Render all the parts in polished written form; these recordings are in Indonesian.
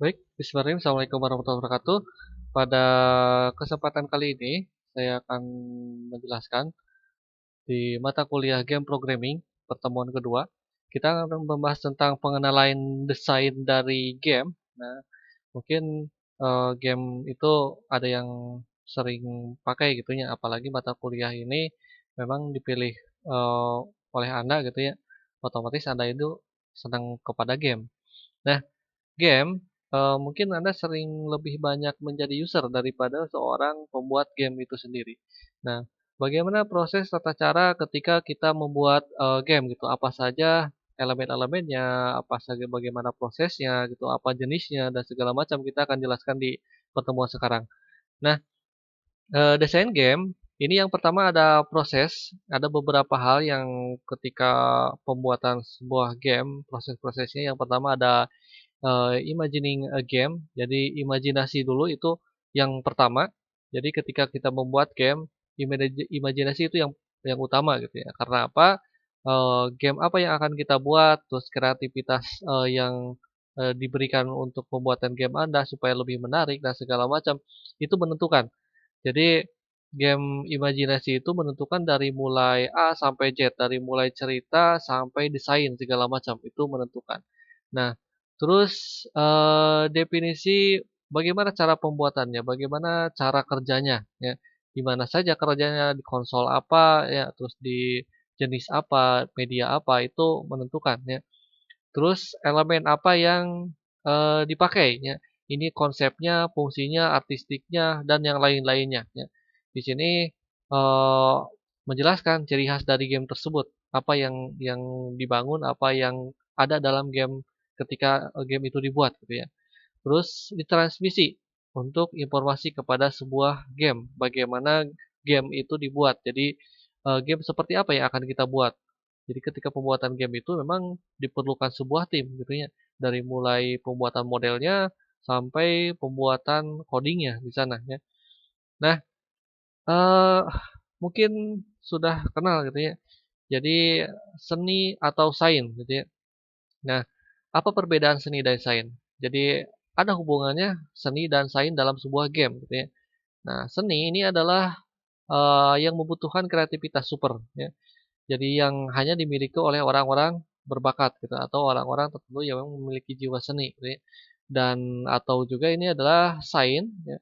Baik, bismillahirrahmanirrahim. Assalamualaikum warahmatullahi wabarakatuh. Pada kesempatan kali ini, saya akan menjelaskan di mata kuliah Game Programming, pertemuan kedua, kita akan membahas tentang pengenalan desain dari game. Nah, mungkin game itu ada yang sering pakai gitu ya, apalagi mata kuliah ini memang dipilih oleh Anda gitu ya. Otomatis Anda itu senang kepada game. Nah, game, mungkin Anda sering lebih banyak menjadi user daripada seorang pembuat game itu sendiri. Nah, bagaimana proses tata cara ketika kita membuat, game gitu? Apa saja elemen-elemennya, apa saja bagaimana prosesnya gitu, apa jenisnya dan segala macam kita akan jelaskan di pertemuan sekarang. Nah, desain game, ini yang pertama ada proses, ada beberapa hal yang ketika pembuatan sebuah game, proses-prosesnya yang pertama ada imagining a game, jadi imajinasi dulu itu yang pertama. Jadi ketika kita membuat game, imajinasi itu yang utama gitu ya. Karena apa? Game apa yang akan kita buat, terus kreativitas, yang, diberikan untuk pembuatan game Anda supaya lebih menarik dan segala macam, itu menentukan. Jadi game imajinasi itu menentukan dari mulai A sampai Z, dari mulai cerita sampai desain segala macam, itu menentukan. Nah, terus, definisi bagaimana cara pembuatannya, bagaimana cara kerjanya, ya. Di mana saja kerjanya, di konsol apa, ya, terus di jenis apa, media apa, itu menentukan, ya. Terus elemen apa yang, dipakai, ya. Ini konsepnya, fungsinya, artistiknya, dan yang lain-lainnya, ya. Di sini, menjelaskan ciri khas dari game tersebut, apa yang dibangun, apa yang ada dalam game ketika, game itu dibuat gitu ya. Terus ditransmisi untuk informasi kepada sebuah game, bagaimana game itu dibuat. Jadi, game seperti apa yang akan kita buat. Jadi ketika pembuatan game itu memang diperlukan sebuah tim gitu ya, dari mulai pembuatan modelnya sampai pembuatan coding-nya di sana ya. Nah, eee, mungkin sudah kenal gitu ya. Jadi seni atau sains gitu ya. Nah, apa perbedaan seni dan sains? Jadi ada hubungannya seni dan sains dalam sebuah game gitu ya. Nah, seni ini adalah, yang membutuhkan kreativitas super ya. Jadi yang hanya dimiliki oleh orang-orang berbakat gitu atau orang-orang tertentu yang memang memiliki jiwa seni gitu ya. Dan atau juga ini adalah sains ya.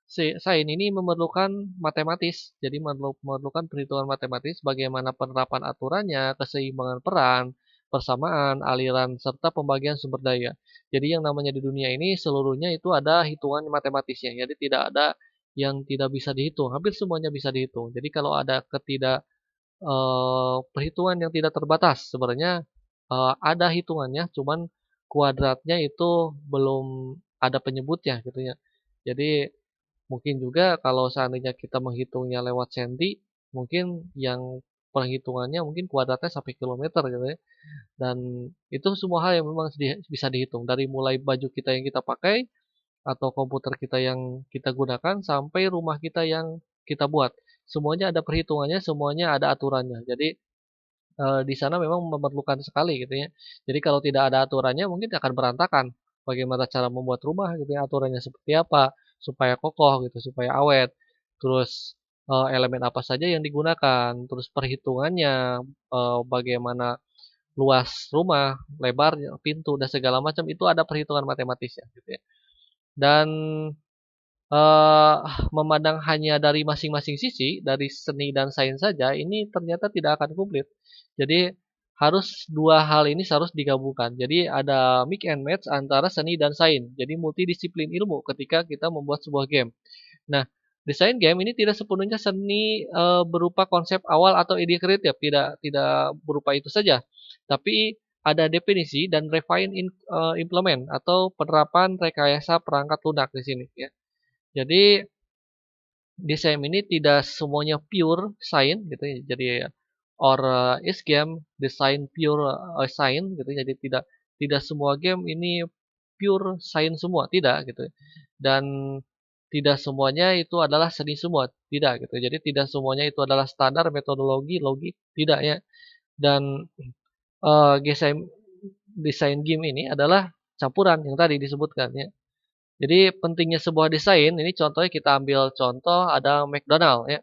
Sains ini memerlukan matematis, jadi memerlukan perhitungan matematis bagaimana penerapan aturannya, keseimbangan peran, persamaan, aliran, serta pembagian sumber daya. Jadi yang namanya di dunia ini seluruhnya itu ada hitungan matematisnya, jadi tidak ada yang tidak bisa dihitung, hampir semuanya bisa dihitung. Jadi kalau ada perhitungan yang tidak terbatas, sebenarnya, ada hitungannya, cuman kuadratnya itu belum ada penyebutnya gitu ya. Jadi mungkin juga kalau seandainya kita menghitungnya lewat senti, mungkin yang perhitungannya mungkin kuadratnya sampai kilometer gitu ya. Dan itu semua hal yang memang bisa dihitung, dari mulai baju kita yang kita pakai, atau komputer kita yang kita gunakan, sampai rumah kita yang kita buat. Semuanya ada perhitungannya, semuanya ada aturannya. Jadi, di sana memang memerlukan sekali gitu ya. Jadi kalau tidak ada aturannya mungkin akan berantakan. Bagaimana cara membuat rumah gitu ya, aturannya seperti apa, supaya kokoh gitu, supaya awet. Terus, elemen apa saja yang digunakan, terus perhitungannya, bagaimana luas rumah, lebarnya, pintu, dan segala macam itu ada perhitungan matematisnya gitu ya. Dan Eee, memandang hanya dari masing-masing sisi, dari seni dan sains saja, ini ternyata tidak akan komplit. Jadi, harus 2 hal ini harus digabungkan. Jadi ada mix and match antara seni dan sains. Jadi multidisiplin ilmu ketika kita membuat sebuah game. Nah, desain game ini tidak sepenuhnya seni, berupa konsep awal atau ide kreatif, tidak tidak berupa itu saja. Tapi ada definisi dan implement atau penerapan rekayasa perangkat lunak di sini ya. Jadi desain ini tidak semuanya pure science gitu ya. Jadi or is game design pure, science gitu ya. Jadi tidak tidak semua game ini pure science semua, tidak gitu. Dan tidak semuanya itu adalah seni semua, tidak gitu. Jadi tidak semuanya itu adalah standar metodologi, logik, tidak ya. Dan, desain desain game ini adalah campuran yang tadi disebutkan ya. Jadi pentingnya sebuah desain, ini contohnya kita ambil contoh ada McDonald ya.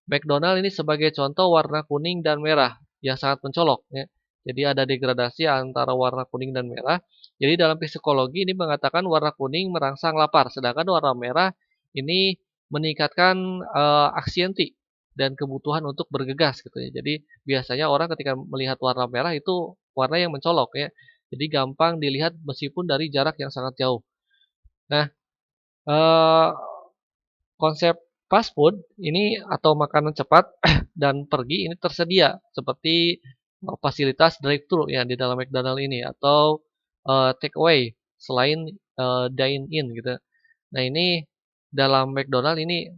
McDonald ini sebagai contoh warna kuning dan merah yang sangat mencolok ya. Jadi ada degradasi antara warna kuning dan merah. Jadi dalam psikologi ini mengatakan warna kuning merangsang lapar, sedangkan warna merah ini meningkatkan aksiensi dan kebutuhan untuk bergegas gitu ya. Jadi biasanya orang ketika melihat warna merah itu warna yang mencolok ya. Jadi gampang dilihat meskipun dari jarak yang sangat jauh. Nah, Eee, konsep fast food ini atau makanan cepat dan pergi ini tersedia seperti, fasilitas drive-thru ya di dalam McDonald ini atau, take away selain, dine in gitu. Nah ini dalam McDonald ini,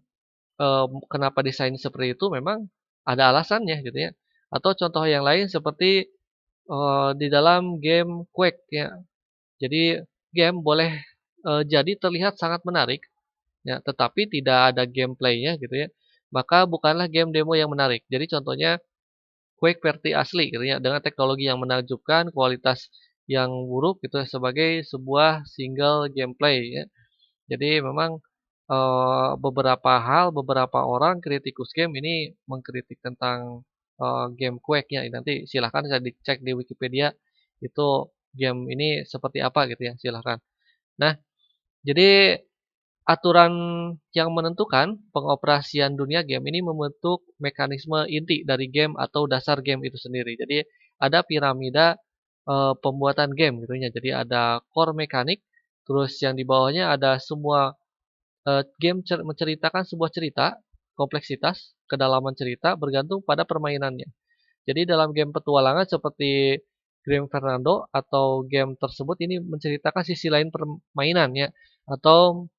kenapa desain seperti itu memang ada alasannya gitu ya. Atau contoh yang lain seperti, di dalam game Quake ya. Jadi game boleh, jadi terlihat sangat menarik ya, tetapi tidak ada gameplay-nya gitu ya, maka bukanlah game demo yang menarik. Jadi contohnya Quake versi asli gitu ya, dengan teknologi yang menakjubkan, kualitas yang buruk gitu ya, sebagai sebuah single gameplay ya. Jadi memang, beberapa hal, beberapa orang kritikus game ini mengkritik tentang, game Quake-nya. Nanti silahkan bisa dicek di Wikipedia, itu game ini seperti apa gitu ya, silahkan. Nah, jadi aturan yang menentukan pengoperasian dunia game ini membentuk mekanisme inti dari game atau dasar game itu sendiri. Jadi ada piramida pembuatan game gitu ya. Jadi ada core mekanik, terus yang di bawahnya ada semua game menceritakan sebuah cerita, kompleksitas, kedalaman cerita bergantung pada permainannya. Jadi dalam game petualangan seperti Grim Fernando atau game tersebut ini menceritakan sisi lain permainan ya, atau,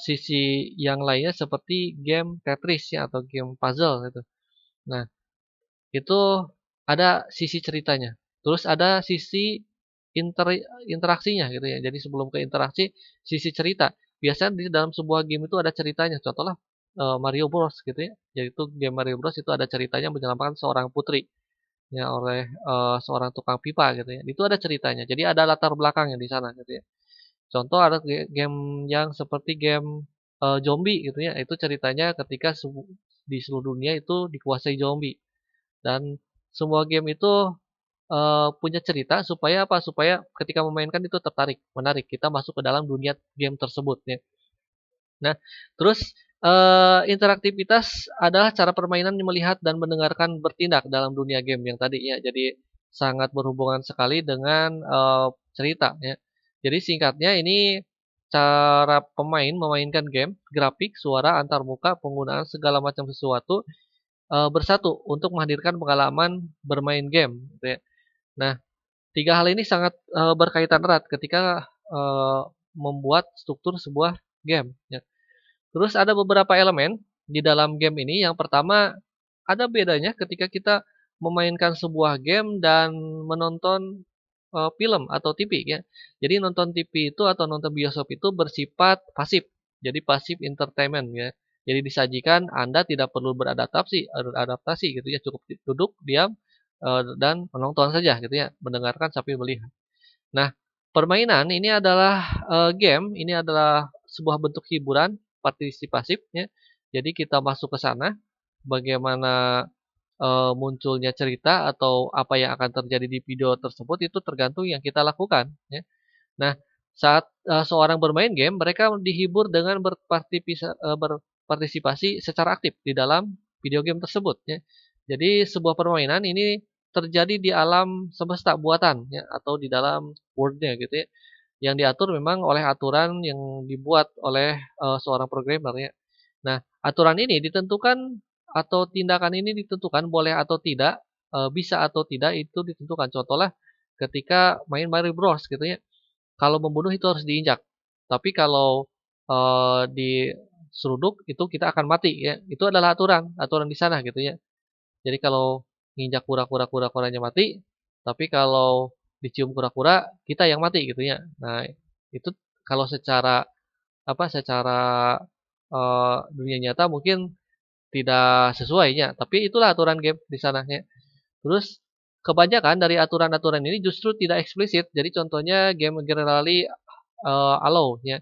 sisi yang lainnya seperti game Tetris ya atau game puzzle gitu. Nah, itu ada sisi ceritanya, terus ada sisi inter interaksinya gitu ya. Jadi sebelum ke interaksi, sisi cerita. Biasanya di dalam sebuah game itu ada ceritanya, contohlah, Mario Bros gitu ya, yaitu game Mario Bros itu ada ceritanya menyelamatkan seorang putri. Ya oleh, seorang tukang pipa gitu ya, itu ada ceritanya. Jadi ada latar belakangnya di sana gitu ya. Contoh ada game yang seperti game, zombie gitu ya, itu ceritanya ketika di seluruh dunia itu dikuasai zombie dan semua game itu, punya cerita supaya apa, supaya ketika memainkan itu tertarik, menarik, kita masuk ke dalam dunia game tersebut ya. Nah, terus, interaktivitas adalah cara permainan melihat dan mendengarkan bertindak dalam dunia game yang tadi ya. Jadi sangat berhubungan sekali dengan, cerita ya. Jadi singkatnya ini cara pemain memainkan game, grafik, suara, antar muka, penggunaan segala macam sesuatu, bersatu untuk menghadirkan pengalaman bermain game gitu ya. Nah, 3 hal ini sangat, berkaitan erat ketika, membuat struktur sebuah game ya. Terus ada beberapa elemen di dalam game ini. Yang pertama, ada bedanya ketika kita memainkan sebuah game dan menonton, film atau TV ya. Jadi nonton TV itu atau nonton bioskop itu bersifat pasif. Jadi pasif entertainment ya. Jadi disajikan Anda tidak perlu beradaptasi gitu ya, cukup duduk, diam, dan menonton saja gitu ya, mendengarkan sambil melihat. Nah, permainan ini adalah, game, ini adalah sebuah bentuk hiburan partisipasif ya. Jadi kita masuk ke sana, bagaimana, munculnya cerita atau apa yang akan terjadi di video tersebut itu tergantung yang kita lakukan ya. Nah, saat, seorang bermain game, mereka dihibur dengan berpartisipasi secara aktif di dalam video game tersebut ya. Jadi sebuah permainan ini terjadi di alam semesta buatan ya, atau di dalam world-nya gitu ya, yang diatur memang oleh aturan yang dibuat oleh, seorang programmer ya. Nah, aturan ini ditentukan atau tindakan ini ditentukan boleh atau tidak, bisa atau tidak itu ditentukan. Contohlah ketika main Mario Bros gitu ya. Kalau membunuh itu harus diinjak. Tapi kalau, diseruduk itu kita akan mati ya. Itu adalah aturan, aturan di sana gitu ya. Jadi kalau nginjak kura-kura, kura-kuranya mati, tapi kalau dicium kura-kura, kita yang mati gitu ya. Nah, itu kalau secara apa, secara, dunia nyata mungkin tidak sesuai ya, tapi itulah aturan game di sana ya. Terus kebanyakan dari aturan-aturan ini justru tidak eksplisit. Jadi contohnya game generally, allow ya.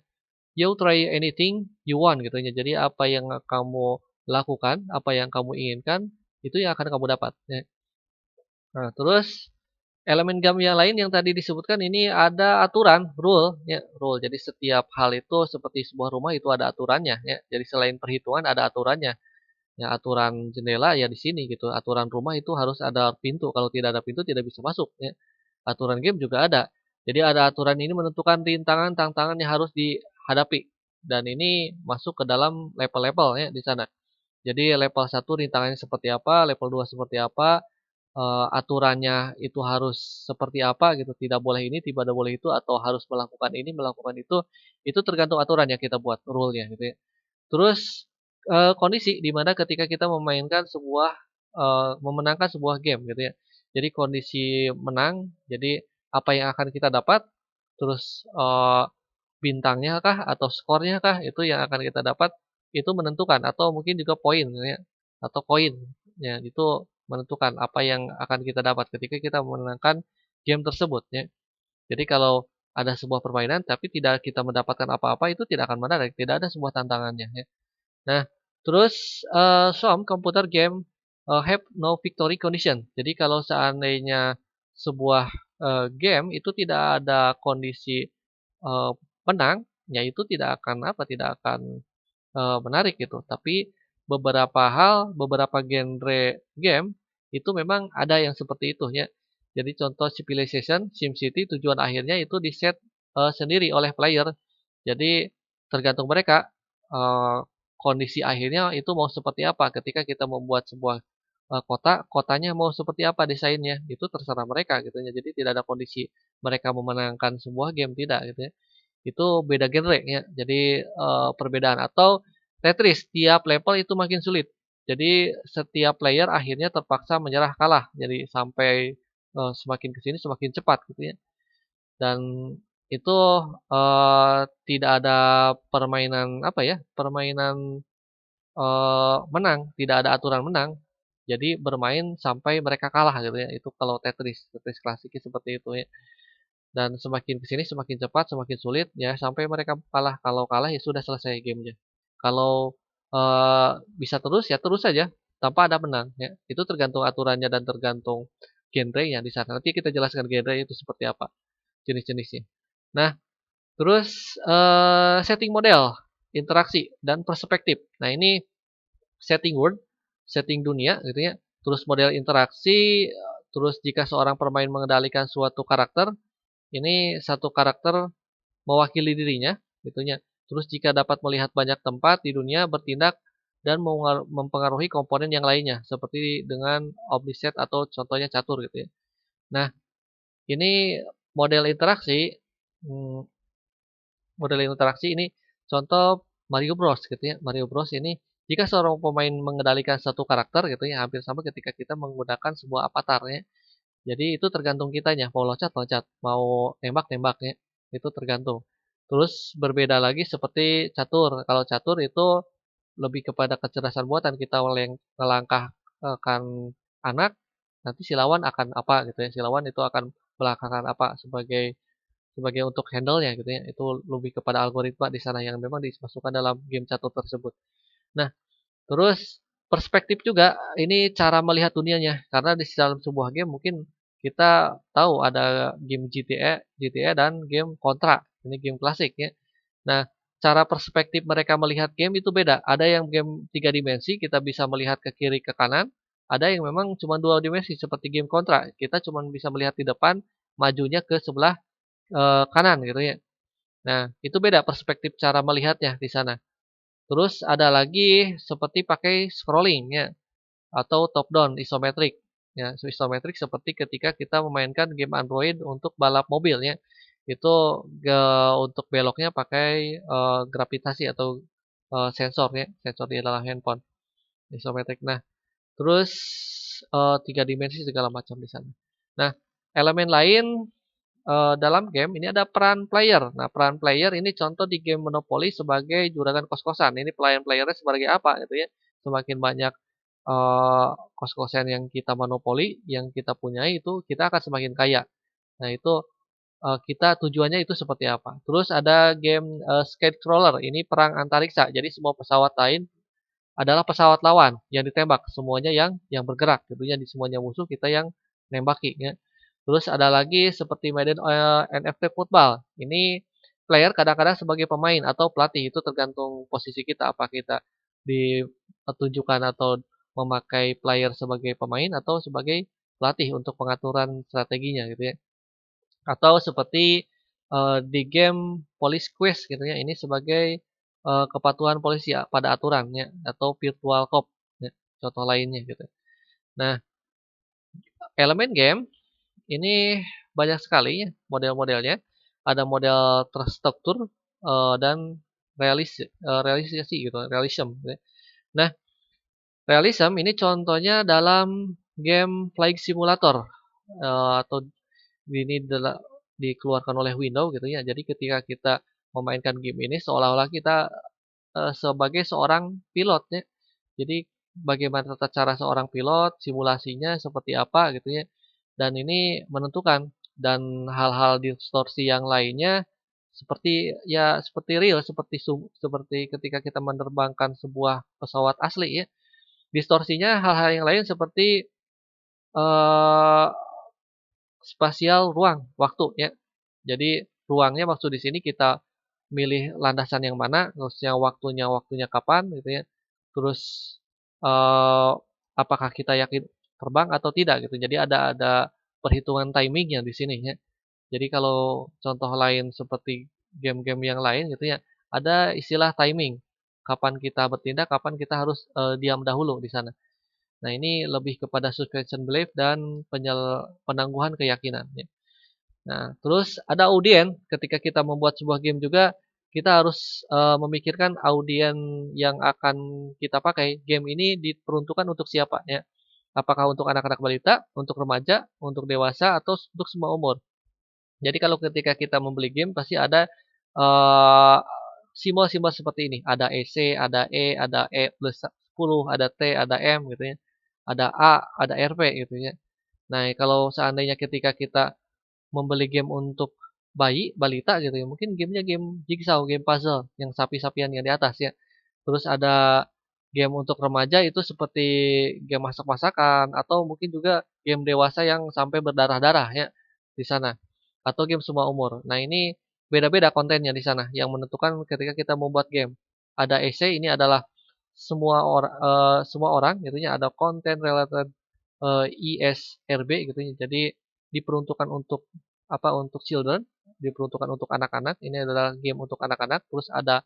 you try anything you want gitu ya. Jadi apa yang kamu lakukan, apa yang kamu inginkan, itu yang akan kamu dapat ya. Nah, terus elemen game yang lain yang tadi disebutkan ini ada aturan, rule ya, rule. Jadi setiap hal itu seperti sebuah rumah itu ada aturannya ya. Jadi selain perhitungan ada aturannya. Ya aturan jendela ya di sini gitu, aturan rumah itu harus ada pintu, kalau tidak ada pintu tidak bisa masuk ya. Aturan game juga ada. Jadi ada aturan ini menentukan rintangan, tantangan yang harus dihadapi. Dan ini masuk ke dalam level-level ya di sana. Jadi level 1 rintangannya seperti apa, level 2 seperti apa, aturannya itu harus seperti apa gitu, tidak boleh ini, tidak boleh itu, atau harus melakukan ini, melakukan itu tergantung aturan yang kita buat, rule-nya gitu ya. Terus, kondisi di mana ketika kita memainkan sebuah memenangkan sebuah game gitu ya. Jadi kondisi menang, jadi apa yang akan kita dapat, terus, bintangnya kah atau skornya kah, itu yang akan kita dapat, itu menentukan atau mungkin juga poin gitu ya, atau koin, ya itu menentukan apa yang akan kita dapat ketika kita memenangkan game tersebut ya. Jadi kalau ada sebuah permainan tapi tidak kita mendapatkan apa-apa, itu tidak akan menarik, tidak ada sebuah tantangannya ya. Nah, terus, some computer game, have no victory condition. Jadi kalau seandainya sebuah, game itu tidak ada kondisi, menang, ya itu tidak akan apa, tidak akan, menarik gitu. Tapi beberapa hal, beberapa genre game, itu memang ada yang seperti itu ya. Jadi contoh Civilization, SimCity tujuan akhirnya itu di-set, sendiri oleh player. Jadi tergantung mereka, kondisi akhirnya itu mau seperti apa ketika kita membuat sebuah, kota, kotanya mau seperti apa desainnya, itu terserah mereka gitu ya. Jadi tidak ada kondisi mereka memenangkan sebuah game, tidak gitu ya. Itu beda genre ya. Jadi, perbedaan atau Tetris, tiap level itu makin sulit. Jadi setiap player akhirnya terpaksa menyerah kalah. Jadi sampai, semakin ke sini semakin cepat gitu ya. Dan itu, tidak ada permainan apa ya, permainan, menang, tidak ada aturan menang. Jadi bermain sampai mereka kalah gitu ya. Itu kalau Tetris, Tetris klasiknya seperti itu ya. Dan semakin ke sini semakin cepat, semakin sulit, ya sampai mereka kalah. Kalau kalah ya sudah selesai gamenya. Kalau, bisa terus, ya terus saja, tanpa ada menang, ya. Itu tergantung aturannya dan tergantung genrenya di sana. Nanti kita jelaskan genre itu seperti apa, jenis-jenisnya. Nah, terus, setting model, interaksi, dan perspektif. Nah ini setting world, setting dunia gitu ya, terus model interaksi, terus jika seorang pemain mengendalikan suatu karakter, ini satu karakter mewakili dirinya, gitu ya. Terus jika dapat melihat banyak tempat di dunia, bertindak dan mempengaruhi komponen yang lainnya, seperti dengan omniset atau contohnya catur gitu ya. Nah, ini model interaksi, mmm, model interaksi ini contoh Mario Bros gitu ya. Mario Bros ini jika seorang pemain mengendalikan satu karakter gitu ya, hampir sama ketika kita menggunakan sebuah avatar ya. Jadi itu tergantung kitanya, mau loncat-loncat, mau nembak-nembak ya, itu tergantung. Terus berbeda lagi seperti catur. Kalau catur itu lebih kepada kecerdasan buatan, kita ngelangkahkan anak, nanti si lawan akan apa gitu ya, si lawan itu akan melangkahkan apa sebagai sebagai untuk handle-nya gitu ya, itu lebih kepada algoritma di sana yang memang dimasukkan dalam game catur tersebut. Nah, terus perspektif juga, ini cara melihat dunianya. Karena di dalam sebuah game mungkin kita tahu ada game GTA dan game Contra. Ini game klasik ya. Nah, cara perspektif mereka melihat game itu beda. Ada yang game 3 dimensi, kita bisa melihat ke kiri ke kanan. Ada yang memang cuma 2 dimensi seperti game Contra. Kita cuma bisa melihat di depan, majunya ke sebelah kanan gitu ya. Nah, itu beda perspektif cara melihatnya di sana. Terus ada lagi seperti pakai scrolling ya, atau top down isometrik. Ya, isometrik seperti ketika kita memainkan game Android untuk balap mobil ya. Itu untuk beloknya pakai gravitasi atau sensor ya, sensor di dalam handphone. Isometrik. Nah, terus 3 dimensi segala macam di sana. Nah, elemen lain dalam game ini ada peran player. Nah, peran player ini contoh di game Monopoly sebagai juragan kos-kosan. Ini playernya sebagai apa gitu ya. Semakin banyak kos-kosan yang kita monopoli, yang kita punyai itu kita akan semakin kaya. Nah, itu kita tujuannya itu seperti apa. Terus ada game Skydcrawler, ini perang antariksa. Jadi semua pesawat lain adalah pesawat lawan yang ditembak, semuanya yang bergerak gitu ya, di semuanya musuh kita yang nembaki ya. Terus ada lagi seperti Madden NFT Football. Ini player kadang-kadang sebagai pemain atau pelatih, itu tergantung posisi kita, apa kita ditujukan atau memakai player sebagai pemain atau sebagai pelatih untuk pengaturan strateginya gitu ya. Atau seperti di game Police Quest gitu ya, ini sebagai kepatuhan polisi ya, pada aturannya atau virtual cop ya, contoh lainnya gitu. Nah, elemen game ini banyak sekali ya model-modelnya. Ada model terstruktur dan realisasi gitu, realism gitu ya. Nah, realism ini contohnya dalam game Flight Simulator atau ini dikeluarkan oleh Windows gitu ya. Jadi ketika kita memainkan game ini seolah-olah kita sebagai seorang pilot ya. Jadi bagaimana tata cara seorang pilot, simulasinya seperti apa gitu ya. Dan ini menentukan dan hal-hal distorsi yang lainnya seperti ya seperti real, seperti ketika kita menerbangkan sebuah pesawat asli ya. Distorsinya hal-hal yang lain seperti eh spasial ruang, waktu ya. Jadi ruangnya maksud di sini kita milih landasan yang mana, terus yang waktunya kapan gitu ya. Terus eh, apakah kita yakin terbang atau tidak gitu. Jadi ada perhitungan timingnya di sini ya. Jadi kalau contoh lain seperti game-game yang lain gitu ya, ada istilah timing. Kapan kita bertindak, kapan kita harus diam dahulu di sana. Nah, ini lebih kepada suspension belief dan penangguhan keyakinan ya. Nah, terus ada audien, ketika kita membuat sebuah game juga, kita harus memikirkan audien yang akan kita pakai. Game ini diperuntukkan untuk siapa ya? Apakah untuk anak-anak balita, untuk remaja, untuk dewasa, atau untuk semua umur? Jadi kalau ketika kita membeli game pasti ada eee, simbol-simbol seperti ini, ada EC, ada E, ada E plus 10, ada T, ada M gitu ya, ada A, ada RP gitu ya. Nah, kalau seandainya ketika kita membeli game untuk bayi, balita gitu ya, mungkin gamenya game jigsaw, game puzzle yang sapi-sapian yang di atas ya. Terus ada game untuk remaja itu seperti game masak-masakan atau mungkin juga game dewasa yang sampai berdarah-darah ya di sana. Atau game semua umur. Nah, ini beda-beda kontennya di sana yang menentukan ketika kita membuat game. Ada essay ini adalah semua orang gitu ya, ada content related ISRB gitu ya. Jadi diperuntukkan untuk apa? Untuk children, diperuntukkan untuk anak-anak. Ini adalah game untuk anak-anak. Terus ada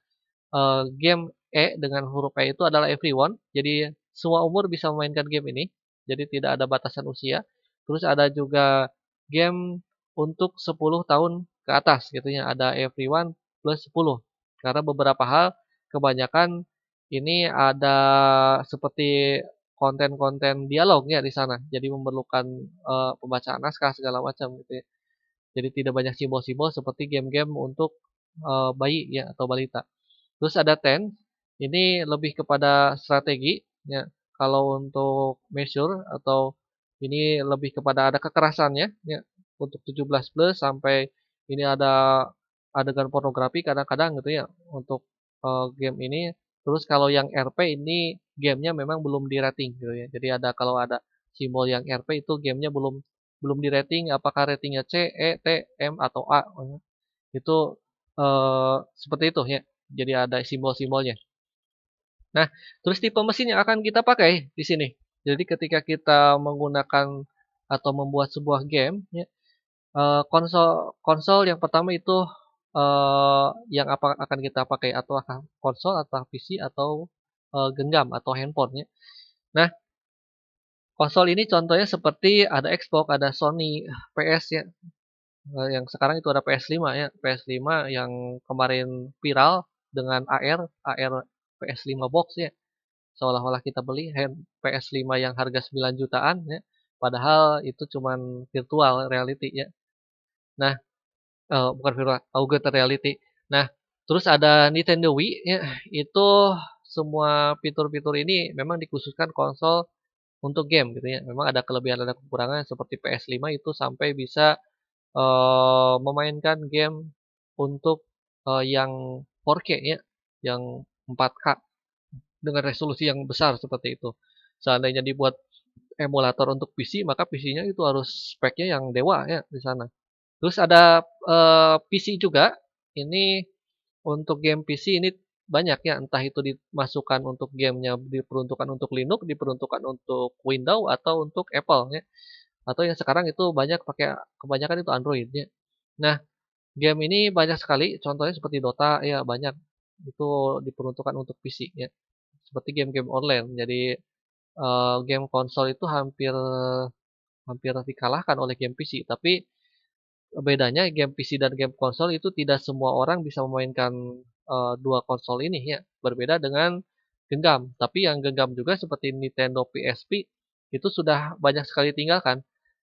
game E dengan huruf E itu adalah everyone. Jadi semua umur bisa memainkan game ini. Jadi tidak ada batasan usia. Terus ada juga game untuk 10 tahun ke atas gitu ya. Ada everyone plus 10. Karena beberapa hal kebanyakan ini ada seperti konten-konten dialognya di sana. Jadi memerlukan pembacaan naskah segala macam gitu ya. Jadi tidak banyak simbol-simbol seperti game-game untuk bayi ya atau balita. Terus ada ten, ini lebih kepada strategi ya. Kalau untuk measure atau ini lebih kepada ada kekerasannya ya. Untuk 17 plus sampai ini ada adegan pornografi kadang-kadang gitu ya untuk game ini. Terus kalau yang RP ini gamenya memang belum di rating gitu ya. Jadi ada kalau ada simbol yang RP itu gamenya belum belum di rating, apakah ratingnya C, E, T, M atau A. Itu seperti itu ya. Jadi ada simbol-simbolnya. Nah, terus tipe mesin yang akan kita pakai di sini. Jadi ketika kita menggunakan atau membuat sebuah game, ya, konsol konsol yang pertama itu yang apa akan kita pakai atau akan konsol atau PC atau genggam atau handphone ya. Nah, konsol ini contohnya seperti ada Xbox, ada Sony, PS ya. Yang sekarang itu ada PS5 ya, PS5 yang kemarin viral dengan AR PS5 box ya. Seolah-olah kita beli PS5 yang harga 9 jutaan ya, padahal itu cuman virtual reality ya. Nah, bukan virtual, augmented reality. Nah, terus ada Nintendo Wii ya, itu semua fitur-fitur ini memang dikhususkan konsol untuk game gitu ya. Memang ada kelebihan ada kekurangan seperti PS5 itu sampai bisa memainkan game untuk yang 4K ya, yang 4K dengan resolusi yang besar seperti itu. Seandainya dibuat emulator untuk PC, maka PC-nya itu harus speknya yang dewa ya di sana. Terus ada PC juga. Ini untuk game PC ini banyak ya, entah itu dimasukkan untuk gamenya diperuntukkan untuk Linux, diperuntukkan untuk Windows atau untuk Apple ya. Atau yang sekarang itu banyak pakai kebanyakan itu Android ya. Nah, game ini banyak sekali, contohnya seperti Dota ya banyak itu diperuntukkan untuk PC ya. Seperti game-game online. Jadi game konsol itu hampir hampir dikalahkan oleh game PC. Tapi bedanya game PC dan game konsol itu tidak semua orang bisa memainkan dua konsol ini ya. Berbeda dengan genggam. Tapi yang genggam juga seperti Nintendo PSP itu sudah banyak sekali tinggalkan.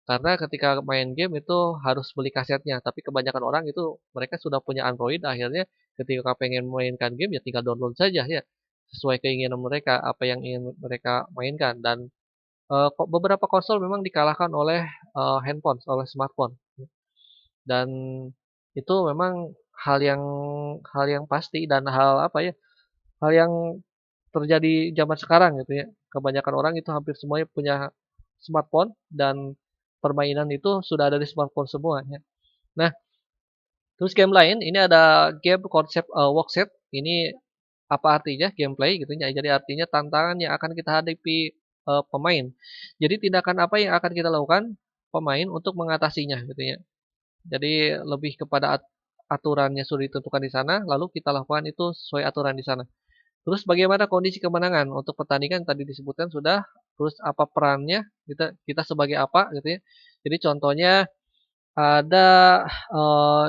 Karena ketika main game itu harus beli kasetnya. Tapi kebanyakan orang itu mereka sudah punya Android. Akhirnya ketika pengen mainkan game ya tinggal download saja ya. Sesuai keinginan mereka, apa yang ingin mereka mainkan. Dan beberapa konsol memang dikalahkan oleh handphone, oleh smartphone. Dan itu memang hal yang hal yang pasti dan hal apa ya, hal yang terjadi zaman sekarang gitu ya. Kebanyakan orang itu hampir semuanya punya smartphone dan permainan itu sudah ada di smartphone semuanya. Nah, terus game lain ini ada game konsep workset. Ini apa artinya gameplay gitu ya. Jadi artinya tantangan yang akan kita hadapi pemain. Jadi tindakan apa yang akan kita lakukan pemain untuk mengatasinya gitu ya. Jadi lebih kepada aturannya sudah ditentukan di sana, lalu kita lakukan itu sesuai aturan di sana. Terus bagaimana kondisi kemenangan untuk pertandingan tadi disebutkan sudah, terus apa perannya, kita kita sebagai apa gitu ya. Jadi contohnya ada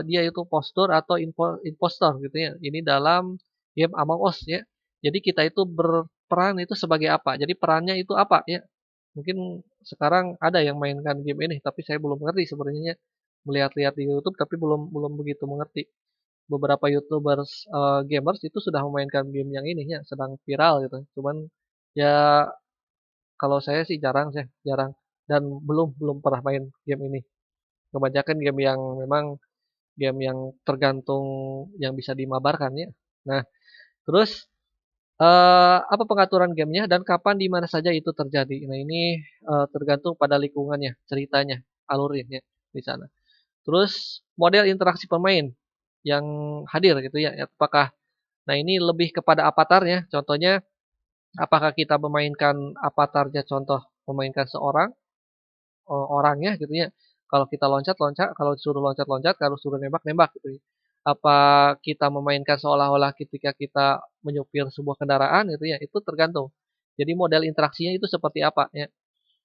dia itu postur atau impostor gitu ya. Ini dalam game Among Us ya. Jadi kita itu berperan itu sebagai apa? Jadi perannya itu apa ya? Mungkin sekarang ada yang mainkan game ini, tapi saya belum mengerti sebenarnya. Melihat-lihat di YouTube tapi belum belum begitu mengerti. Beberapa YouTubers gamers itu sudah memainkan game yang ini ya, sedang viral gitu. Cuman ya kalau saya sih jarang sih, jarang dan belum belum pernah main game ini. Kebanyakan game yang memang game yang tergantung yang bisa dimabarkan ya. Nah, terus apa pengaturan gamenya dan kapan di mana saja itu terjadi. Nah, ini tergantung pada lingkungannya, ceritanya, alurnya di sana. Terus model interaksi pemain yang hadir gitu ya. Apakah nah ini lebih kepada avatarnya. Contohnya apakah kita memainkan avatarnya contoh memainkan seorang orangnya gitu ya. Kalau kita loncat-loncat, kalau disuruh loncat-loncat, kalau suruh nembak-nembak gitu ya. Apa kita memainkan seolah-olah ketika kita menyupir sebuah kendaraan gitu ya, itu tergantung. Jadi model interaksinya itu seperti apa ya.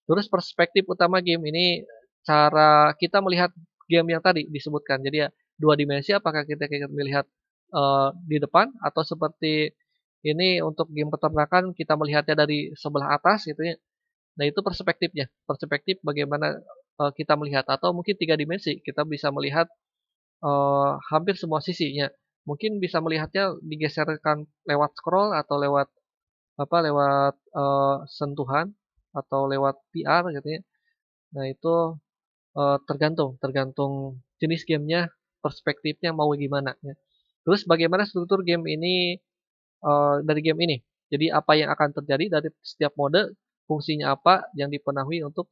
Terus perspektif utama game ini cara kita melihat game yang tadi disebutkan. Jadi ya dua dimensi apakah kita ingin melihat di depan atau seperti ini untuk game peternakan kita melihatnya dari sebelah atas gitu ya. Nah, itu perspektifnya. Perspektif bagaimana, kita melihat atau mungkin 3 dimensi, kita bisa melihat, hampir semua sisinya. Mungkin bisa melihatnya digeserkan lewat scroll atau lewat apa, lewat, sentuhan atau lewat VR gitu ya. Nah, itu, tergantung tergantung jenis gamenya, perspektifnya mau gimana ya. Terus bagaimana struktur game ini dari game ini. Jadi apa yang akan terjadi dari setiap mode, fungsinya apa yang dipenuhi untuk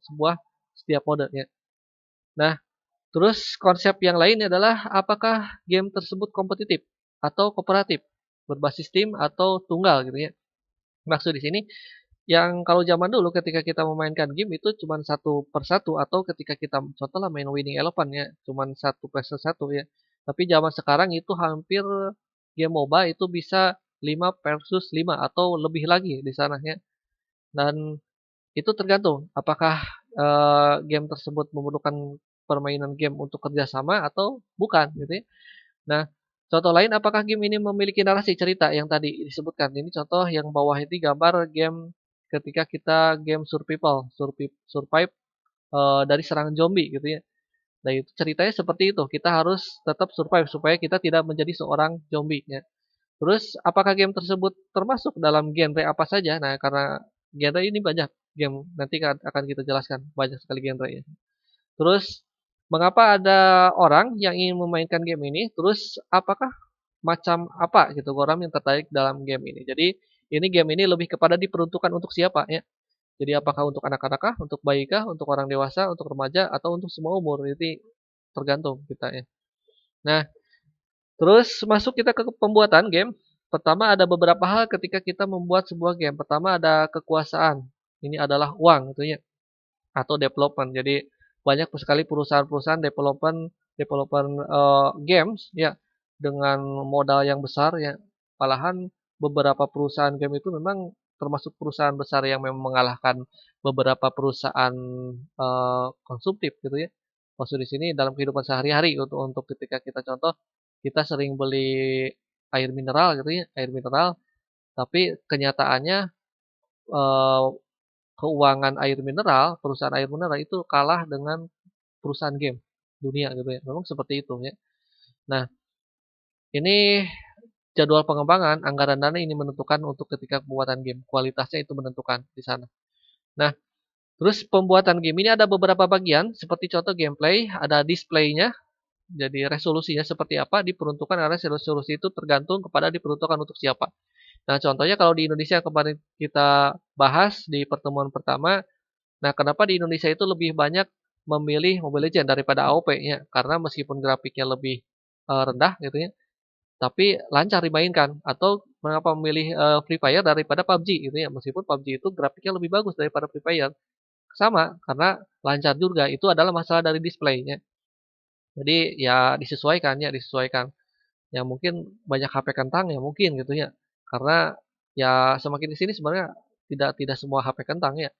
setiap mode ya. Nah, terus konsep yang lain adalah apakah game tersebut kompetitif atau kooperatif, berbasis tim atau tunggal gitu ya. Maksud di sini yang kalau zaman dulu ketika kita memainkan game itu cuma satu per satu atau ketika kita contohlah main Winning Eleven ya, cuma satu versus satu ya. Tapi zaman sekarang itu hampir game MOBA itu bisa 5 versus 5 atau lebih lagi di sana ya. Dan itu tergantung apakah game tersebut memerlukan permainan game untuk kerjasama atau bukan gitu ya. Nah, contoh lain apakah game ini memiliki narasi cerita yang tadi disebutkan. Ini contoh yang bawah ini gambar game ketika kita game survival, survive dari serangan zombie gitu ya. Nah, itu ceritanya seperti itu. Kita harus tetap survive supaya kita tidak menjadi seorang zombie ya. Terus apakah game tersebut termasuk dalam genre apa saja? Nah, karena genre ini banyak game nanti akan kita jelaskan banyak sekali genre ya. Terus mengapa ada orang yang ingin memainkan game ini, terus apakah macam apa gitu orang yang tertarik dalam game ini. Jadi ini game ini lebih kepada diperuntukkan untuk siapa ya. Jadi apakah untuk anak-anak kah, untuk bayi kah, untuk orang dewasa, untuk remaja, atau untuk semua umur. Jadi tergantung kita ya. Nah, terus masuk kita ke pembuatan game. Pertama ada beberapa hal ketika kita membuat sebuah game. Pertama ada kekuasaan. Ini adalah uang gitu ya, atau development. Jadi banyak sekali perusahaan-perusahaan development development games ya dengan modal yang besar ya. Malahan beberapa perusahaan game itu memang termasuk perusahaan besar yang memang mengalahkan beberapa perusahaan konsumtif gitu ya. Maksud di sini dalam kehidupan sehari-hari untuk ketika kita contoh kita sering beli air mineral gitu ya, air mineral, tapi kenyataannya eh, keuangan air mineral, perusahaan air mineral itu kalah dengan perusahaan game dunia gitu ya. Memang seperti itu ya. Nah, ini jadwal pengembangan, anggaran dana ini menentukan untuk ketika pembuatan game. Kualitasnya itu menentukan di sana. Nah, terus pembuatan game ini ada beberapa bagian, seperti contoh gameplay, ada displaynya, jadi resolusinya seperti apa diperuntukkan karena resolusi itu tergantung kepada diperuntukkan untuk siapa. Nah, contohnya kalau di Indonesia kemarin kita bahas di pertemuan pertama, nah kenapa di Indonesia itu lebih banyak memilih Mobile Legends daripada AOP ya? Karena meskipun grafiknya lebih rendah gitu ya, tapi lancar dimainkan. Atau mengapa memilih Free Fire daripada PUBG gitu ya? Meskipun PUBG itu grafiknya lebih bagus daripada Free Fire. Sama, karena lancar juga. Itu adalah masalah dari displaynya. Jadi ya disesuaikan ya, disesuaikan. Ya mungkin banyak HP kentang ya mungkin gitu ya. Karena ya semakin di sini sebenarnya tidak semua HP kentang ya.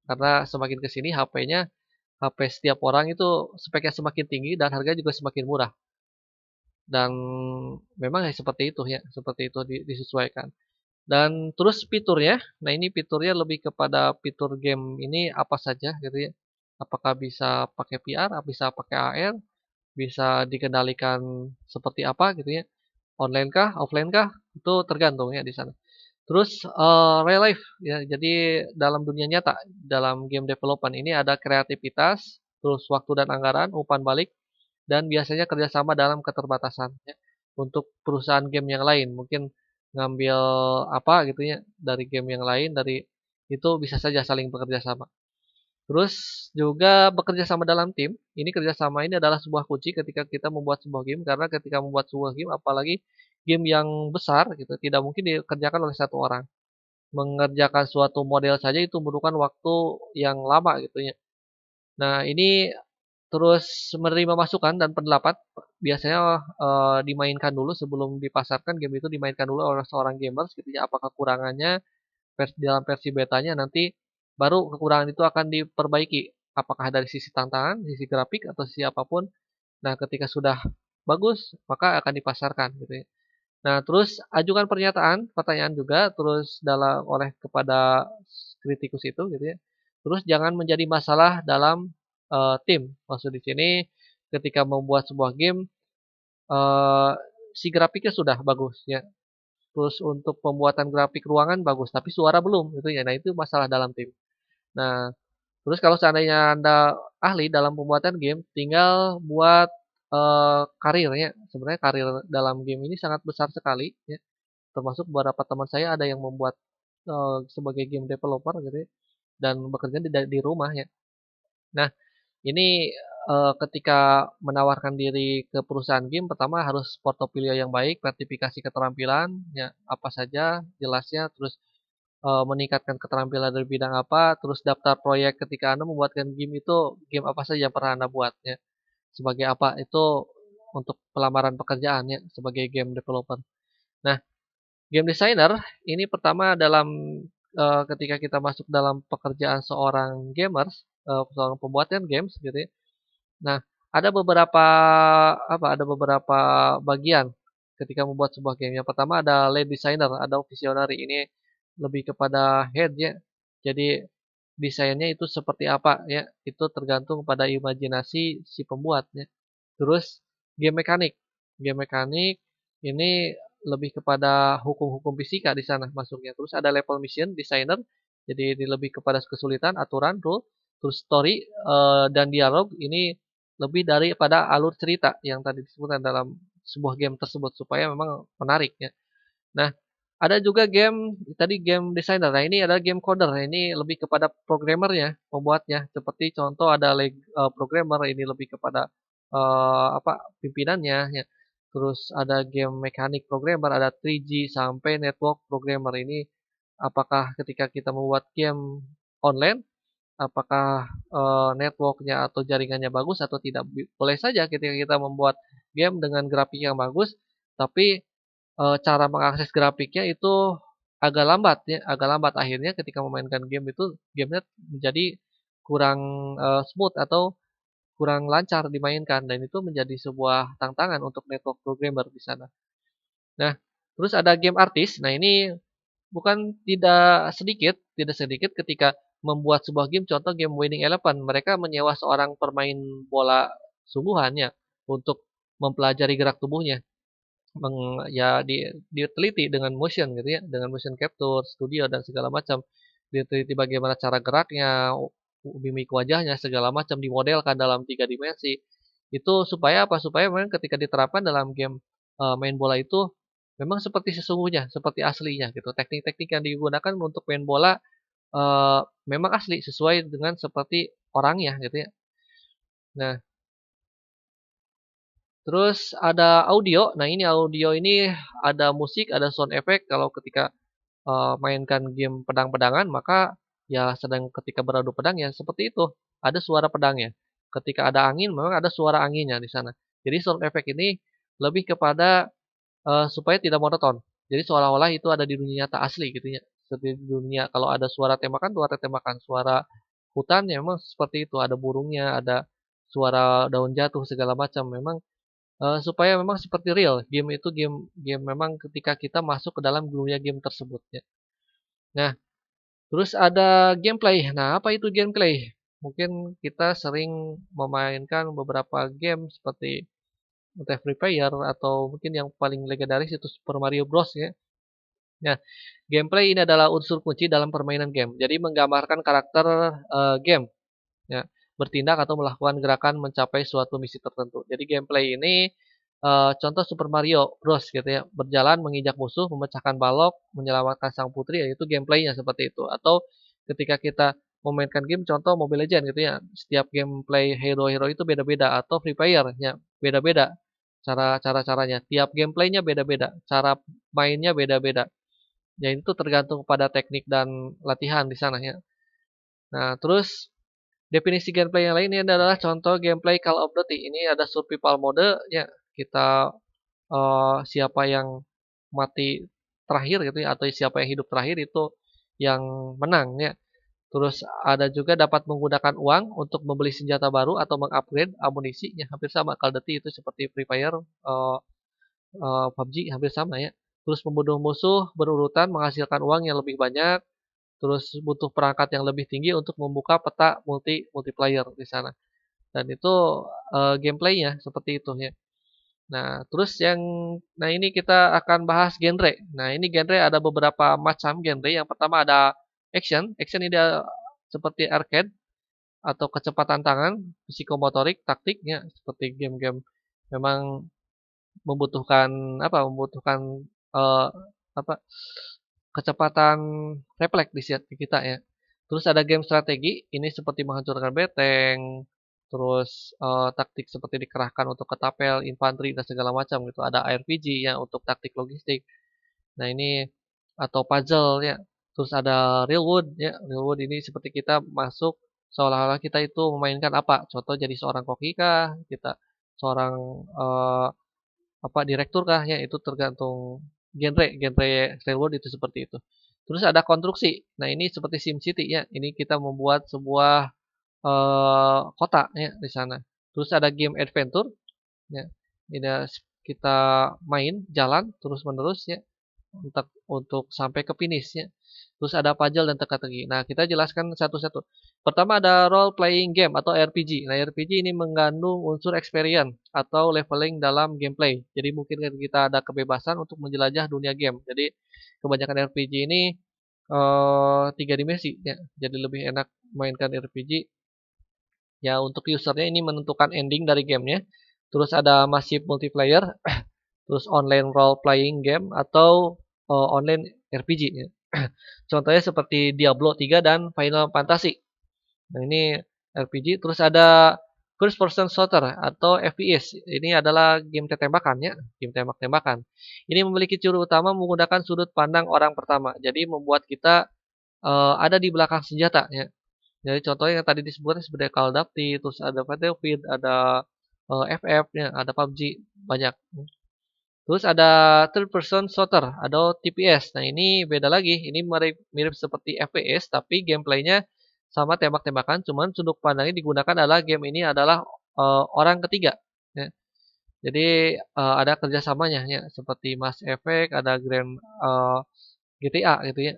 Karena semakin ke sini HP setiap orang itu speknya semakin tinggi dan harganya juga semakin murah. Dan memang ya seperti itu disesuaikan. Dan terus fiturnya, nah ini fiturnya lebih kepada fitur game ini apa saja gitu ya. Apakah bisa pakai VR, bisa pakai AR, bisa dikendalikan seperti apa gitu ya. Online kah, offline kah? Itu tergantung ya di sana. Terus real life ya, jadi dalam dunia nyata, dalam game development ini ada kreativitas, terus waktu dan anggaran, umpan balik, dan biasanya kerjasama dalam keterbatasan ya. Untuk perusahaan game yang lain, mungkin ngambil apa gitu ya dari game yang lain, dari itu bisa saja saling bekerja sama. Terus juga bekerja sama dalam tim. Ini kerjasama ini adalah sebuah kunci ketika kita membuat sebuah game karena ketika membuat sebuah game apalagi game yang besar gitu tidak mungkin dikerjakan oleh satu orang. Mengerjakan suatu model saja itu membutuhkan waktu yang lama gitu ya. Nah, ini terus menerima masukan dan pendapat biasanya dimainkan dulu sebelum dipasarkan game itu dimainkan dulu oleh seorang gamers gitu ya. Apakah kurangannya dalam versi betanya nanti baru kekurangan itu akan diperbaiki. Apakah dari sisi tantangan, sisi grafik atau sisi apapun. Nah, ketika sudah bagus, maka akan dipasarkan gitu ya. Nah, terus ajukan pertanyaan juga terus dalam oleh kepada kritikus itu gitu ya. Terus jangan menjadi masalah dalam tim. Maksud di sini ketika membuat sebuah game eh, si grafiknya sudah bagus ya. Terus untuk pembuatan grafik ruangan bagus, tapi suara belum gitu ya. Nah, itu masalah dalam tim. Nah, terus kalau seandainya Anda ahli dalam pembuatan game, tinggal buat karirnya. Sebenarnya karir dalam game ini sangat besar sekali ya. Termasuk beberapa teman saya ada yang membuat sebagai game developer gitu ya, dan bekerja di rumah ya. Nah, ini ketika menawarkan diri ke perusahaan game, pertama harus portofolio yang baik, sertifikasi keterampilan, ya apa saja jelasnya, terus meningkatkan keterampilan dari bidang apa, terus daftar proyek ketika Anda membuatkan game itu, game apa saja yang pernah Anda buat ya, sebagai apa, itu untuk pelamaran pekerjaan ya, sebagai game developer. Nah, game designer ini pertama dalam ketika kita masuk dalam pekerjaan seorang gamers, seorang pembuatan games gitu ya. Nah, ada beberapa ada beberapa bagian ketika membuat sebuah game. Yang pertama ada lead designer, ada visionary. Ini lebih kepada head ya. Jadi desainnya itu seperti apa ya? Itu tergantung pada imajinasi si pembuat ya. Terus game mekanik. Game mekanik ini lebih kepada hukum-hukum fisika di sana masuknya. Terus ada level mission designer. Jadi ini lebih kepada kesulitan, aturan, rule. Terus story dan dialog ini lebih daripada alur cerita yang tadi disebutkan dalam sebuah game tersebut supaya memang menarik ya. Nah, ada juga game tadi game designer. Nah, ini adalah game coder. Nah, ini lebih kepada programmernya, pembuatnya. Seperti contoh ada programmer ini lebih kepada pimpinannya ya. Terus ada game mekanik programmer, ada 3G sampai network programmer. Ini apakah ketika kita membuat game online, apakah networknya atau jaringannya bagus atau tidak. Boleh saja ketika kita membuat game dengan grafik yang bagus, tapi cara mengakses grafiknya itu agak lambat ya, agak lambat. Akhirnya ketika memainkan game itu, gamenya menjadi kurang, smooth atau kurang lancar dimainkan dan itu menjadi sebuah tantangan untuk network programmer di sana. Nah, terus ada game artis. Nah, ini bukan tidak sedikit ketika membuat sebuah game, contoh game Winning Eleven, mereka menyewa seorang pemain bola sungguhan ya, untuk mempelajari gerak tubuhnya. Ya diteliti dengan motion gitu ya, dengan motion capture, studio dan segala macam. Diteliti bagaimana cara geraknya, mimik wajahnya segala macam dimodelkan dalam 3 dimensi. Itu supaya apa? Supaya memang ketika diterapkan dalam game main bola itu memang seperti sesungguhnya, seperti aslinya gitu. Teknik-teknik yang digunakan untuk main bola memang asli sesuai dengan seperti orangnya gitu ya. Nah, terus ada audio. Nah, ini audio ini ada musik, ada sound effect. Kalau ketika mainkan game pedang-pedangan, maka ya sedang ketika beradu pedang ya seperti itu. Ada suara pedangnya. Ketika ada angin, memang ada suara anginnya di sana. Jadi sound effect ini lebih kepada supaya tidak monoton. Jadi seolah-olah itu ada di dunia nyata asli gitu ya. Seperti di dunia kalau ada suara tembakan, suara hutan ya memang seperti itu. Ada burungnya, ada suara daun jatuh segala macam. Memang supaya memang seperti real, game itu game game memang ketika kita masuk ke dalam dunia game tersebut ya. Nah, terus ada gameplay. Nah, apa itu gameplay? Mungkin kita sering memainkan beberapa game seperti entah Free Fire atau mungkin yang paling legendaris itu Super Mario Bros ya. Nah, gameplay ini adalah unsur kunci dalam permainan game. Jadi menggambarkan karakter game ya, bertindak atau melakukan gerakan mencapai suatu misi tertentu. Jadi gameplay ini contoh Super Mario Bros gitu ya, berjalan menginjak musuh, memecahkan balok, menyelamatkan sang putri, ya itu gameplaynya seperti itu. Atau ketika kita memainkan game, contoh Mobile Legends gitu ya, setiap gameplay hero-hero itu beda-beda. Atau Free Fire ya, beda-beda cara-caranya. Tiap gameplaynya beda-beda, cara mainnya beda-beda. Ya itu tergantung pada teknik dan latihan di sana ya. Nah, terus definisi gameplay yang lain ini adalah contoh gameplay Call of Duty. Ini ada survival mode ya. Kita siapa yang mati terakhir gitu ya atau siapa yang hidup terakhir itu yang menang ya. Terus ada juga dapat menggunakan uang untuk membeli senjata baru atau mengupgrade amunisi ya hampir sama Call of Duty itu seperti Free Fire, PUBG hampir sama ya. Terus membunuh musuh berurutan menghasilkan uang yang lebih banyak. Terus butuh perangkat yang lebih tinggi untuk membuka peta multiplayer di sana. Dan itu gameplaynya seperti itu ya. Nah, ini kita akan bahas genre. Nah, ini genre ada beberapa macam genre. Yang pertama ada action. Action ini seperti arcade atau kecepatan tangan, psikomotorik, taktik ya, seperti game-game memang membutuhkan membutuhkan eh, apa? Kecepatan refleks di kita ya. Terus ada game strategi, ini seperti menghancurkan benteng, terus taktik seperti dikerahkan untuk ketapel, infanteri dan segala macam gitu. Ada RPG ya untuk taktik logistik. Nah, ini atau puzzle ya. Terus ada Railroad ya. Railroad ini seperti kita masuk seolah-olah kita itu memainkan apa? Contoh jadi seorang koki kah, kita seorang eh, direktur kah ya itu tergantung genre Railroad itu seperti itu. Terus ada konstruksi. Nah, ini seperti SimCity ya. Ini kita membuat sebuah kota ya di sana. Terus ada game adventure ya. Ini kita main jalan terus-menerus ya untuk sampai ke finish ya. Terus ada puzzle dan teka-teki. Nah, kita jelaskan satu-satu. Pertama ada role playing game atau RPG. Nah, RPG ini mengandung unsur experience atau leveling dalam gameplay. Jadi mungkin kita ada kebebasan untuk menjelajah dunia game. Jadi kebanyakan RPG ini 3 dimensi ya. Jadi lebih enak mainkan RPG Ya, untuk usernya ini menentukan ending dari gamenya. Terus ada massive multiplayer, terus online role playing game atau online RPG ya. Contohnya seperti Diablo 3 dan Final Fantasy. Nah, ini RPG. Terus ada first person shooter atau FPS. Ini adalah game tembakan ya, game tembak-tembakan. Ini memiliki ciri utama menggunakan sudut pandang orang pertama. Jadi membuat kita ada di belakang senjata ya. Jadi contohnya yang tadi disebutkan seperti Call of Duty, terus ada Battlefield, ada FF, ya, ada PUBG, banyak. Terus ada third person shooter atau TPS. Nah ini beda lagi, ini mirip, mirip seperti FPS, tapi gameplaynya sama tembak-tembakan, cuman sudut pandangnya digunakan adalah game ini adalah orang ketiga. Ya. Jadi ada kerjasamanya, ya, seperti Mass Effect, ada GTA gitu ya.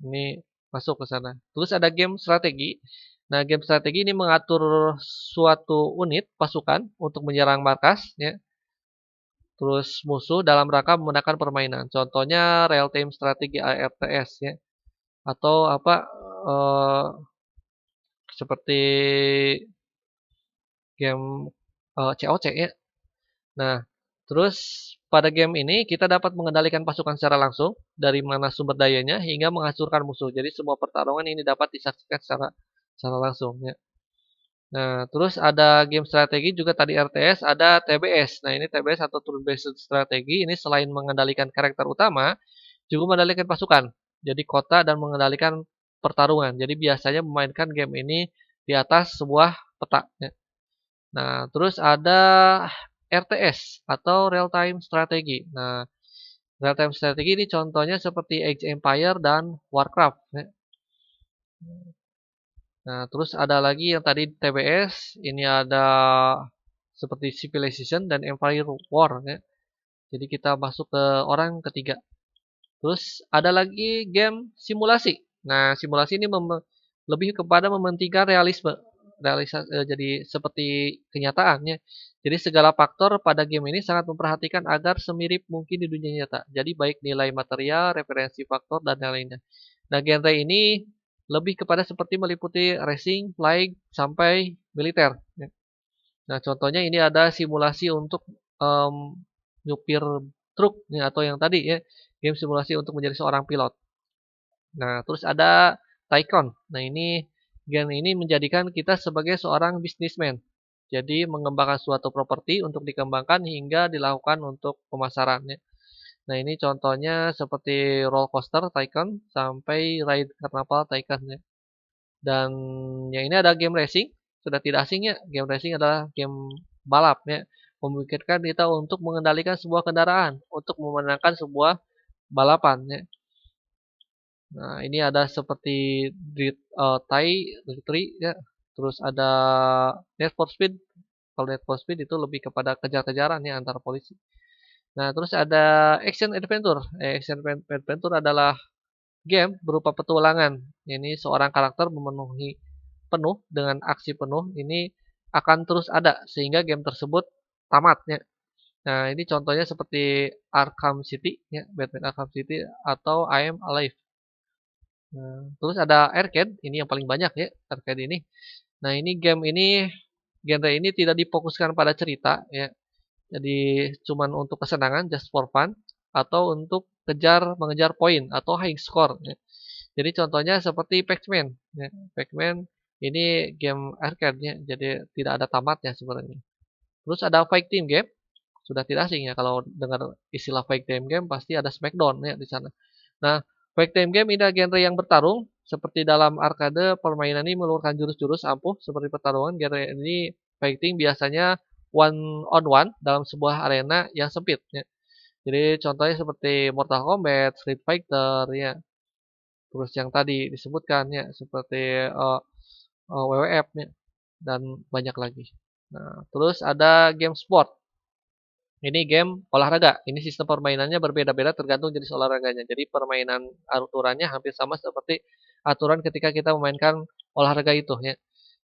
Ini masuk ke sana. Terus ada game strategi. Nah, game strategi ini mengatur suatu unit pasukan untuk menyerang markas, ya. Terus musuh dalam rangka memenangkan permainan. Contohnya real time strategi RTS, ya. Atau apa eh, seperti game COC ya. Nah, terus pada game ini kita dapat mengendalikan pasukan secara langsung dari mana sumber dayanya hingga menghancurkan musuh. Jadi semua pertarungan ini dapat disaksikan secara langsung ya. Nah, terus ada game strategi juga tadi RTS, ada TBS. Nah, ini TBS atau turn based strategi ini selain mengendalikan karakter utama, juga mengendalikan pasukan. Jadi kota dan mengendalikan pertarungan. Jadi biasanya memainkan game ini di atas sebuah peta ya. Nah, terus ada RTS atau real time strategi. Nah, real time strategi ini contohnya seperti Age Empire dan Warcraft. Ya. Nah, terus ada lagi yang tadi TBS, ini ada seperti Civilization dan Empire War. Ya. Jadi kita masuk ke orang ketiga. Terus ada lagi game simulasi. Nah, simulasi ini lebih kepada mementingkan realisme. Jadi seperti kenyataannya. Jadi segala faktor pada game ini sangat memperhatikan agar semirip mungkin di dunia nyata. Jadi baik nilai material, referensi faktor, dan lain-lainnya. Nah, genre ini lebih kepada seperti meliputi racing, flying, sampai militer. Ya. Nah, contohnya ini ada simulasi untuk nyupir truk ya, atau yang tadi ya, game simulasi untuk menjadi seorang pilot. Nah, terus ada Tycoon. Nah, ini game ini menjadikan kita sebagai seorang bisnismen. Jadi mengembangkan suatu properti untuk dikembangkan hingga dilakukan untuk pemasarannya. Nah, ini contohnya seperti roller coaster Tycoon sampai ride carnival Tycoon ya. Dan yang ini ada game racing, sudah tidak asing ya. Game racing adalah game balap ya. Memungkinkan kita untuk mengendalikan sebuah kendaraan untuk memenangkan sebuah balapan ya. Nah, ini ada seperti Thai, Tri ya. Terus ada Need for Speed. Kalau Need for Speed itu lebih kepada kejar-kejaran ya antara polisi. Nah, terus ada Action Adventure. Action Adventure adalah game berupa petualangan. Ini seorang karakter memenuhi penuh dengan aksi penuh. Ini akan terus ada sehingga game tersebut tamatnya. Nah, ini contohnya seperti Arkham City ya, Batman Arkham City atau I Am Alive. Nah, terus ada arcade, ini yang paling banyak ya, arcade ini. Nah, ini game ini genre ini tidak difokuskan pada cerita ya. Jadi cuman untuk kesenangan, just for fun atau untuk mengejar poin atau high score ya. Jadi contohnya seperti Pac-Man ya. Pac-Man ini game arcade ya, jadi tidak ada tamatnya sebenarnya. Terus ada fighting game, sudah tidak asing ya kalau dengar istilah fighting game pasti ada Smackdown ya di sana. Nah, fighting game ini adalah genre yang bertarung seperti dalam arcade. Permainan ini mengeluarkan jurus-jurus ampuh seperti pertarungan. Genre ini fighting biasanya one on one dalam sebuah arena yang sempit ya. Jadi contohnya seperti Mortal Kombat, Street Fighter ya. Terus yang tadi disebutkan ya seperti WWF ya, dan banyak lagi. Nah, terus ada game sport. Ini game olahraga. Ini sistem permainannya berbeda-beda tergantung jenis olahraganya. Jadi permainan aturannya hampir sama seperti aturan ketika kita memainkan olahraga itu ya.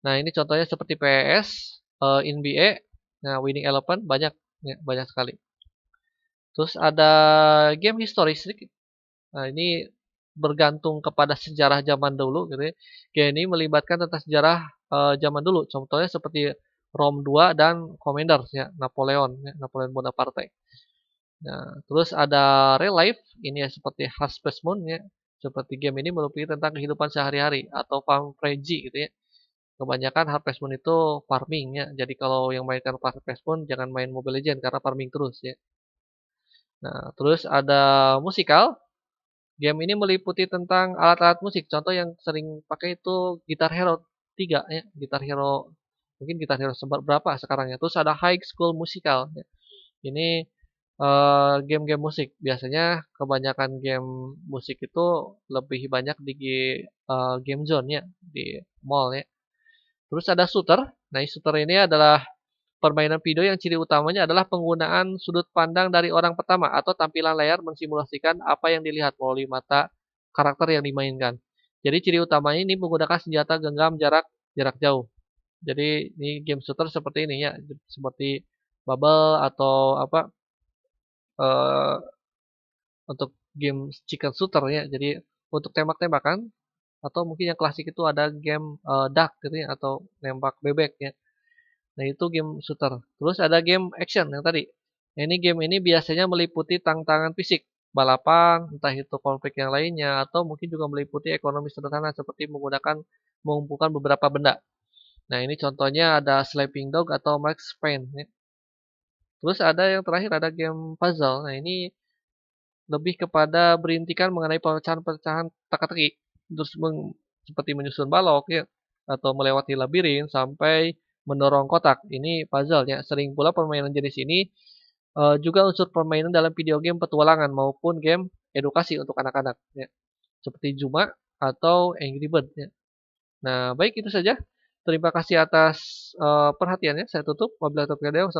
Nah, ini contohnya seperti PES, NBA, nah Winning Eleven banyak ya, banyak sekali. Terus ada game historis. Nah, ini bergantung kepada sejarah zaman dulu gitu ya. Game ini melibatkan tentang sejarah zaman dulu. Contohnya seperti Rome 2 dan Commanders ya, Napoleon ya, Napoleon Bonaparte. Nah, terus ada Real Life, ini ya seperti Harvest Moon ya. Seperti game ini merupakan tentang kehidupan sehari-hari atau farm strategy gitu ya. Kebanyakan Harvest Moon itu farming ya. Jadi kalau yang mainkan Harvest Moon jangan main Mobile Legends karena farming terus ya. Nah, terus ada musikal. Game ini meliputi tentang alat-alat musik. Contoh yang sering pakai itu Guitar Hero 3 ya. Guitar Hero mungkin Guitar Hero berapa sekarang ya. Terus ada High School Musical ya. Ini game-game musik. Biasanya kebanyakan game musik itu lebih banyak di game zone ya, di mall ya. Terus ada shooter. Nah, shooter ini adalah permainan video yang ciri utamanya adalah penggunaan sudut pandang dari orang pertama atau tampilan layar mensimulasikan apa yang dilihat melalui mata karakter yang dimainkan. Jadi ciri utamanya ini menggunakan senjata genggam jarak jarak jauh. Jadi ini game shooter seperti ini ya, seperti Bubble atau apa eh, untuk game chicken shooter ya. Jadi untuk tembak-tembakan atau mungkin yang klasik itu ada game duck gitu ya atau nembak bebek ya. Nah, itu game shooter. Terus ada game action yang tadi. Nah, ini game ini biasanya meliputi tantangan fisik, balapan, entah itu konflik yang lainnya, atau mungkin juga meliputi ekonomi sederhana seperti mengumpulkan beberapa benda. Nah, ini contohnya ada Sleeping Dog atau Max Payne. Ya. Terus ada yang terakhir ada game puzzle. Nah, ini lebih kepada berintikan mengenai pecahan-pecahan teka-teki. Terus seperti menyusun balok ya, atau melewati labirin sampai mendorong kotak. Ini puzzle ya. Sering pula permainan jenis ini juga unsur permainan dalam video game petualangan maupun game edukasi untuk anak-anak ya. Seperti Juma atau Angry Bird ya. Nah, baik itu saja. Terima kasih atas perhatiannya. Saya tutup. Wabillahi taufiq wal hidayah.